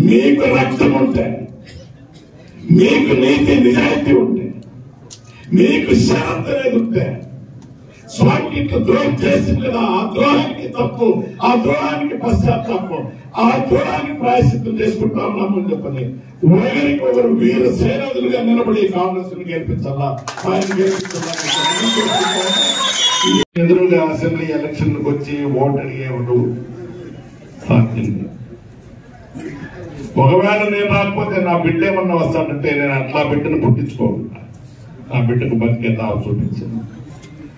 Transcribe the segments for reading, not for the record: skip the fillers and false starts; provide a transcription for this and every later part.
మీకు రక్తం ఉంటే, మీకు నీతి నిజాయితీ ఉంటే, మీకు షరత్ అనేది ఉంటే, స్వామికి ద్రోహం చేసింది కదా, ఆ ద్రోహానికి తప్పు, ఆ ద్రోహానికి పశ్చాత్తాపం, ఆ ద్రోహానికి ప్రాయశ్చిత్తం చేసుకుంటా ఉన్నామని చెప్పని ఒకరికి ఒకరు వీర సేనాదులుగా నిలబడి కాంగ్రెస్ ను గెలిపించాలా, ఆయన గెలిపించాలా. ఎదురుగా అసెంబ్లీ ఎలక్షన్లకు వచ్చి ఓటు అడిగేవాడు సాధ్యం. ఒకవేళ నేను రాకపోతే నా బిడ్డ ఏమన్నా వస్తానంటే నేను అట్లా బిడ్డను పుట్టించుకోకుండా నా బిడ్డకు బతికే తావు చూపించాను.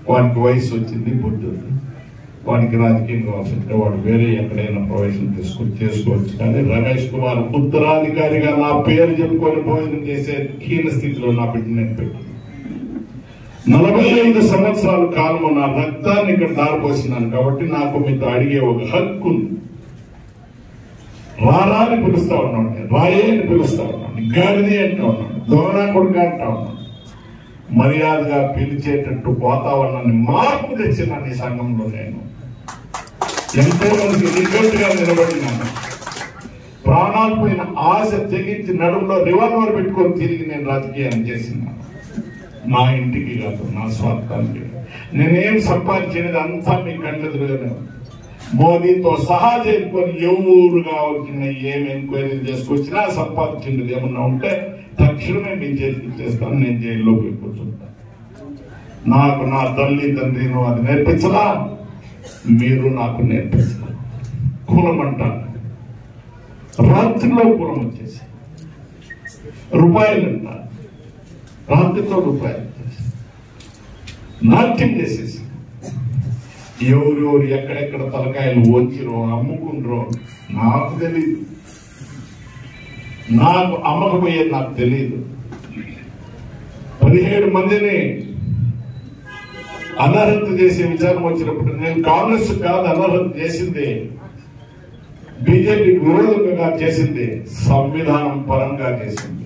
వానికి వయసు వచ్చింది, బుద్ధి ఉంది, వానికి రాజకీయంగా వస్తుంటే వాడు వేరే ఎక్కడైనా ప్రవేశం చేసుకోవచ్చు. కానీ రమేష్ కుమార్ ఉత్తరాధికారిగా నా పేరు చెప్పుకొని భోజనం చేసే హీన స్థితిలో నా బిడ్డ నేను పెట్టాను. 45 సంవత్సరాల కాలము నా రక్తాన్ని ఇక్కడ దారిపోసినాను కాబట్టి నాకు మీతో అడిగే ఒక హక్కు ఉంది. రారా అని పిలుస్తా ఉన్నాడు, రాయే అని పిలుస్తా ఉన్నాడు, గాడిది అంటా ఉన్నాడు, దొంగనా కొడుక అంటా ఉన్నాడు. మర్యాదగా పిలిచేటట్టు వాతావరణాన్ని మార్పు తెచ్చిన ఈ సంఘంలో నేను ఎంతో మందికి నిగ్గట్టుగా నిలబడినాను. ప్రాణాలు పోయిన ఆశ తెగించి నడుములో రివాల్వర్ పెట్టుకొని తిరిగి నేను రాజకీయాన్ని చేసినాను. నా ఇంటికి కాదు, నా స్వార్థానికి. నేనేం సంపాదించేది అంతా మీ కళ్ళెదురుగానే. మోదీతో సహా చేసుకొని ఎవరు కావాల్సిన ఏం ఎంక్వైరీలు చేసుకొచ్చినా సంపాదించింది ఏమన్నా ఉంటే తక్షణమే మీ చేతికి చేస్తాను. నేను జైల్లో పోయి కూర్చుంటాను. నాకు నా తల్లి తండ్రిను అది నేర్పించలా, మీరు నాకు నేర్పించలా. కులం అంటారు, రాత్రిలో కులం వచ్చేసి రూపాయలు అంటారు, రాత్రితో రూపాయలు నాట్యం చేసేసి ఎవరెవరు ఎక్కడెక్కడ తలకాయలు వంచిరో అమ్ముకుండ్రో నాకు తెలీదు. నాకు అమ్మకపోయేది నాకు తెలియదు. 17 మందిని అనర్హత చేసే విచారం వచ్చినప్పుడు నేను కాంగ్రెస్ కాదు అనర్హత చేసింది, బీజేపీకి విరోధంగా చేసింది, సంవిధానం పరంగా చేసింది.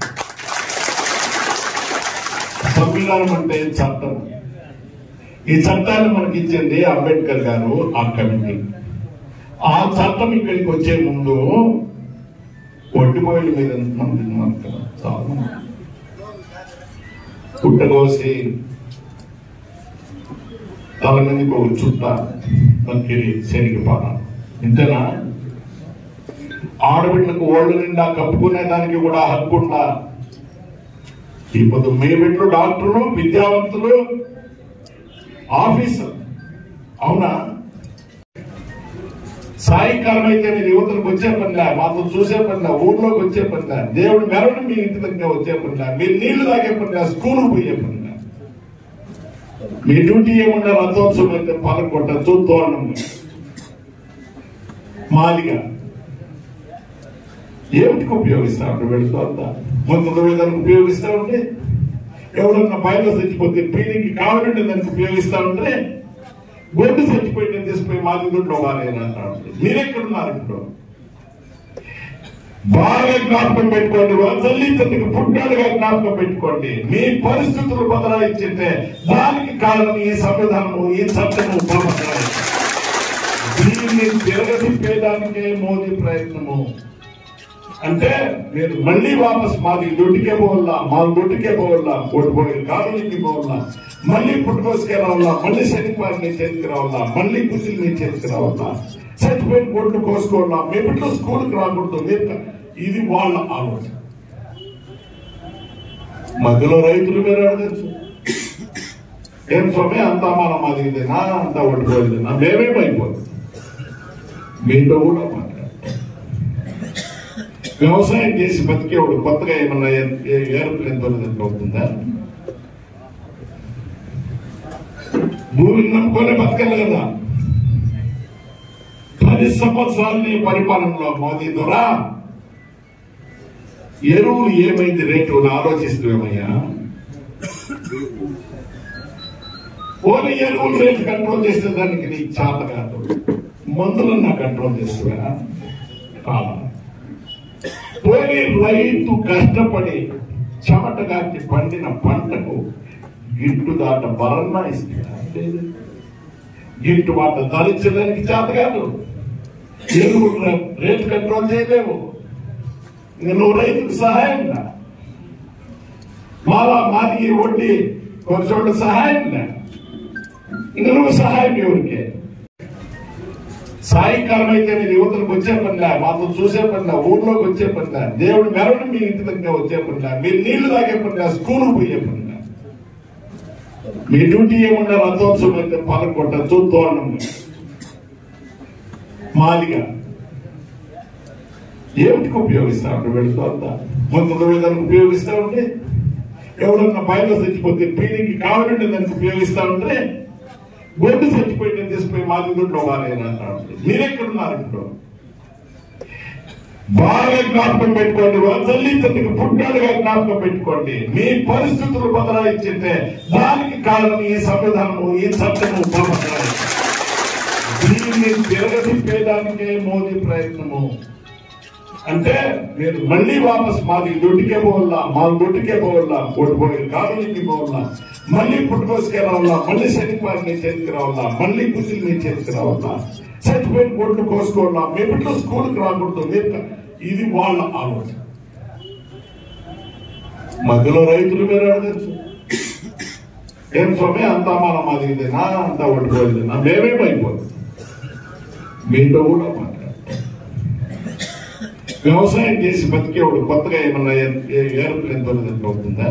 సంవిధానం అంటే చట్టం. ఈ చట్టాన్ని మనకి ఇచ్చింది అంబేద్కర్ గారు, ఆ కమిటీ. ఆ చట్టం ఇక్కడికి వచ్చే ముందు ఒడ్డుపోయిల మీద ఎంతమంది కదా, చాలా పుట్టకోసి తల మీదకి ఒక చుట్ట మంకిరి శనిగిపాల, ఇంతేనా? ఆడబిడ్డలకు ఓళ్ళ నిండా కప్పుకునే దానికి కూడా హక్కుండా ఇప్పుడు మీ బిడ్డలు డాక్టర్లు, విద్యావంతులు, ఆఫీసర్. అవునా? సాయంకాలం అయితే మీరు యువతలకు వచ్చే పనిలా, మాతో చూసే పనిలా, ఊర్లోకి వచ్చే పనిలా, దేవుడు మెరవడం మీ ఇంటి దగ్గర వచ్చే పనిలా, మీరు నీళ్లు తాగే పనిలా, స్కూల్కి పోయే పనిలా. మీ డ్యూటీ ఏమన్నా రథోత్సవం అయితే పాలన కొట్టచ్చు, తోరణం మాలిగా ఏమిటికి ఉపయోగిస్తా ఉంటారు? వెళుతా మొత్తం దానికి ఉపయోగిస్తా ఉంటే, ఎవరన్నా బయట చచ్చిపోతే పీనికి కావాలంటే దానికి ఉపయోగిస్తా ఉంటే, గొడ్డు చచ్చిపోయిన తీసుకుపోయి మాది దొడ్లో వారేనా అంటారు. మీరెక్కడున్నారు ఇప్పుడు? బాగా జ్ఞాపకం పెట్టుకోండి. తల్లి తండ్రికి పుట్టాడుగా జ్ఞాపకం పెట్టుకోండి. మీ పరిస్థితులు బదలాయించింటే దానికి కారణం ఈ సంవిధానము, ఈ చట్టము. దీన్ని తిరగతిప్పేదానికే మోదీ ప్రయత్నము. అంటే మీరు మళ్ళీ వాపస్ మాది దొడ్డికే పోవాలా, మా దొడ్డికే పోవాలా, ఓడిపోయిన కాలనీకి పోవాలా, మళ్ళీ పుట్టుకోసుకే రావాలా, మళ్ళీ శనివారం మీ చేతికి రావాలా, మళ్ళీ కుర్చీలు మీ చేతికి రావాలా, చచ్చిపోయిన గొడ్లు కోసుకోవాలా, మీ బిడ్డలు స్కూల్కి రాకూడదు. మీరు ఇది వాళ్ళ ఆలోచన. మధ్యలో రైతులు మీరు అడగచ్చు, ఏం స్వామి అంతా మన మాదిగిదేనా, అంతా ఓడిపోయేదేనా? మేమేమైపోతుంది మీతో కూడా మాట్లాడు. వ్యవసాయం చేసి బతికేవాడు కొత్తగా ఏమన్నా ఏరోప్లేన్ దొరికినట్లు అవుతుందా? భూమిని నమ్ముకొని బతకాలి కదా. 10 సంవత్సరాలని పరిపాలనలో మోదీ ద్వారా ఎరువులు ఏమైంది రేటు ఆలోచిస్తున్నామయ్యా. ఓన్లీ ఎరువులు రేటు కంట్రోల్ చేసే దానికి నీకు చేత కాదు. మందులన్నా కంట్రోల్ చేస్తున్నా కాదు. పోనీ రైతు కష్టపడి చెమటగాచి పండిన పంటకు గిట్టుబాట బలన్నా ఇస్తున్నా, గిట్టుబాటు ధరించడానికి చేత కాదు. ఎరువులు రేటు కంట్రోల్ చేయలేవు. నువ్వు రైతుకు సహాయంగా మాది వడ్డీ కొన్ని చోట్ల సహాయంగా నువ్వు సహాయం ఎవరికే సాయంకాలం అయితే మీరు యువతలకు వచ్చే పనిలా, మాతో చూసే పనిలా, ఊర్లోకి వచ్చే పనిలా, దేవుడు మెరవని మీ ఇంటి దగ్గర వచ్చే పనిలా, మీరు నీళ్లు తాగే పనిలా, స్కూల్కి పోయే పనిలా. మీ డ్యూటీ ఏమన్నా రథోత్సవం అయితే పాల్గొట్టచ్చు, తోరణం మాదిగా ఏమిటికి ఉపయోగిస్తా ఉంటే వెళుతూ అంతా ముందు విధానికి ఉపయోగిస్తా ఉంటే, ఎవరన్నా బయట చచ్చిపోతే పీనికి కావాలంటే దానికి ఉపయోగిస్తా ఉంటే, గొడ్డు చచ్చిపోయి తీసుకుపోయి మాది దొడ్లో వారేనా. మీరెక్కడున్నారు ఇప్పుడు? బాగా జ్ఞాపకం పెట్టుకోండి, వాళ్ళ తల్లి తండ్రికి పుట్టాడుగా జ్ఞాపకం పెట్టుకోండి. మీ పరిస్థితులు బదలాయించింటే దానికి కారణం ఈ సంవిధానము, ఈ చట్టము. దీన్ని తిరగతిప్పేదానికే మోదీ ప్రయత్నము. అంటే మీరు మళ్ళీ వాపస్ మాది దొడ్డికే పోవాలా, మా దొడ్డికే పోవాలా, ఓడిపోయి కాలనీకి పోవాలా, మళ్ళీ పుట్టుకోసుకే రావాలా, మళ్ళీ శనివారం నీ చేతికి రావాలా, మళ్ళీ బుద్ధులు నీ చేతికి రావాలా, చచ్చిపోయిన గొడ్లు కోసుకోవాలా, మీ బిడ్డలు స్కూల్కి రాకూడదు. మీరు ఇది వాళ్ళ ఆలోచన. మధ్యలో రైతులు మీరు అడగచ్చు, ఏం స్వామి అంతా మన మాది ఇదేనా, అంతా ఓడిపోయిందేనా, మేమేమైపోతుంది. మీతో కూడా మాట్లాడతాం. వ్యవసాయం చేసి బతికేవాడు కొత్తగా ఏమన్నా ఏరోప్లేన్ తొలగింపు అవుతుందా?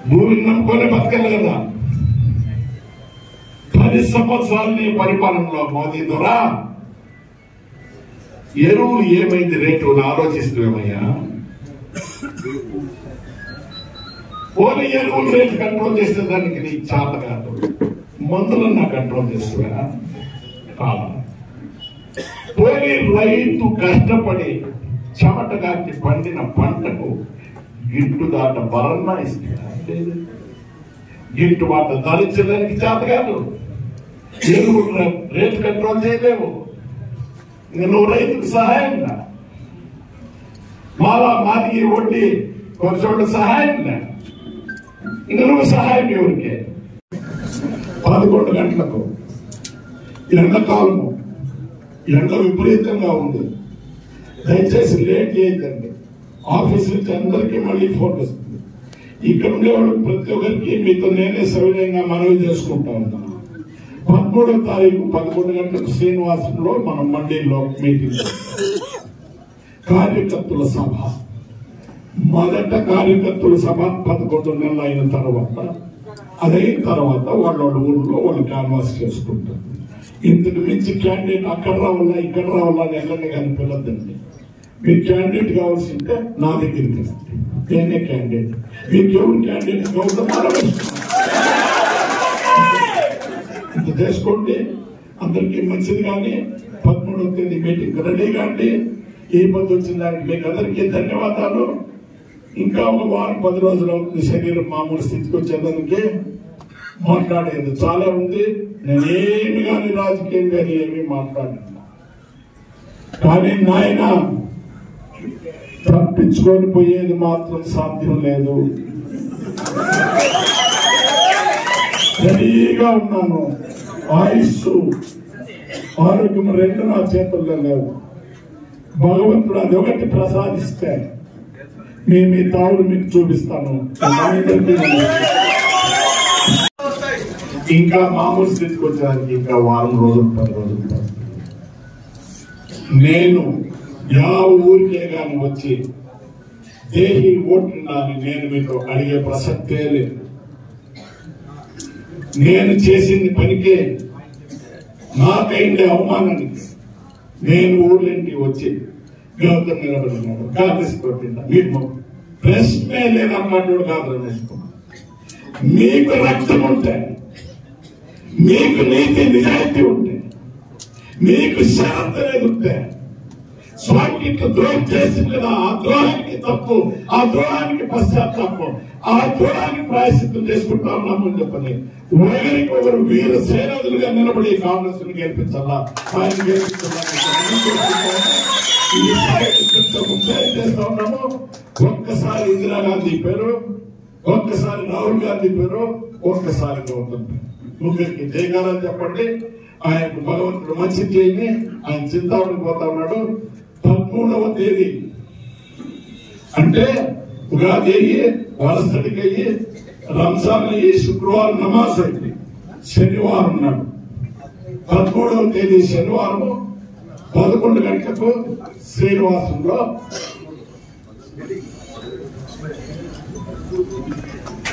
భూమిని నమ్ముకొని బతకలు కదా. 10 సంవత్సరాలని పరిపాలనలో మోదీ ద్వారా ఎరువులు ఏమైంది రేటు ఆలోచిస్తేమయ్యా. ఓన్లీ ఎరువులు రేటు కంట్రోల్ చేస్తే దానికి నీకు చేత కాదు, మందులన్నా కంట్రోల్ చేస్తున్నా కాదు. పోనీ రైతు కష్టపడి చెమట కాచి పండిన పంటకు గిట్టుబాటు బలన్నా ఇస్తున్నా, గిట్టుబాటు ధరించడానికి చేత కాదు. ఎరువులు రేటు కంట్రోల్ చేయలేవు. నువ్వు రైతుకు సహాయంగా మాది వడ్డీ కొన్ని చోట్ల సహాయంగా నువ్వు సహాయం ఎవరికే. 11 గంటలకు ఎండాకాలము, ఎండ విపరీతంగా ఉంది. దయచేసి లేట్ చేయకండి. ఆఫీస్ నుంచి అందరికీ మళ్ళీ ఫోన్ వస్తుంది. ఇక్కడ ఉండేవాళ్ళు ప్రతి ఒక్కరికి మీతో నేనే సవినయంగా మనవి చేసుకుంటా ఉన్నాను. 13వ తారీఖు 11 గంటలకు శ్రీనివాసంలో మనం మండీలో మీటింగ్, కార్యకర్తల సభ. మొదట కార్యకర్తల సభ 11 నెలలు అయిన తర్వాత, అదైన తర్వాత వాళ్ళ ఊళ్ళో వాళ్ళు కాన్వాస్ చేసుకుంటారు. ఇంతకు మించి క్యాండిడేట్ అక్కడ రావాలా ఇక్కడ రావాలా అని ఎల్లనే కానీ పిల్లద్దండి. మీకు క్యాండిడేట్ కావాల్సి ఉంటే నా దగ్గరికి రండి, నేనే క్యాండిడేట్. మీకు ఎవరు క్యాండిడేట్ కావాలో ఇంత చేసుకోండి, అందరికీ మంచిది. కానీ 13వ తేదీ మీటింగ్ రెడీగా అండి. ఏ పద్ధతి వచ్చిన దానికి మీకు అందరికీ ధన్యవాదాలు. ఇంకా ఒక వారం 10 రోజులు అవుతుంది శరీరం మామూలు స్థితికి వచ్చేదానికి. మాట్లాడేది చాలా ఉంది. నేనేమి కానీ రాజకీయం కానీ ఏమీ మాట్లాడినా, కానీ నాయన తప్పించుకొని పోయేది మాత్రం సాధ్యం లేదు. రెడీగా ఉన్నాను. ఆయుస్సు ఆరోగ్యం 2 నా చేతుల్లో లేవు. భగవంతుడు అది ఒకటి ప్రసాదిస్తే మీ తావుడు మీకు చూపిస్తాను. ఇంకా మామూలు స్థితికి వచ్చేదానికి ఇంకా వారం రోజులు 10 రోజులు. నేను ఊరికే కానీ వచ్చి దేహి ఓటున్నాను నేను మీతో అడిగే ప్రసక్తే లేదు. నేను చేసింది పనికే నాకైండే అవమానానికి నేను ఊర్లేంటి వచ్చి గౌతమ్ నిలబడినాడు, కాంగ్రెస్ కొట్టిందా. మీకు ప్రశ్నే లేదన్నట్టు కాదు రమేష్ కుమార్. మీకు రక్తం ఉంటే, మీకు నీతి నిజాయితీ ఉంటే, మీకు షరత్ అనేది ఉంటే, స్వామికి ద్రోహం చేసింది కదా, ఆ ద్రోహానికి తప్పు, ఆ ద్రోహానికి పశ్చాత్తాపం, ఆ ద్రోహానికి ప్రాయశ్చిత్తం చేసుకుంటా ఉన్నామని చెప్పని ఒకరికి ఒకరు వీర సేనాదులుగా నిలబడి కాంగ్రెస్ ను గెలిపించాలా, ఆయన గెలిపించాలా చేస్తా ఉన్నాము. ఒక్కసారి ఇందిరాగాంధీ పేరు, ఒక్కసారి రాహుల్ గాంధీ పేరు, ఒక్కసారి గౌతమ్ పేరు. ముగ్గురికి జయగాలని చెప్పండి. ఆయనకు భగవంతుడు మంచి చేయని ఆయన చింతామణి పోతా ఉన్నాడు. 13వ తేదీ అంటే ఉగాది అయ్యి వలసడికి అయ్యి రంజాన్ అయ్యి శుక్రవారం నమాజ్ అయింది, శనివారం నాడు 13వ తేదీ శనివారం 11 గంటలకు శ్రీనివాసంలో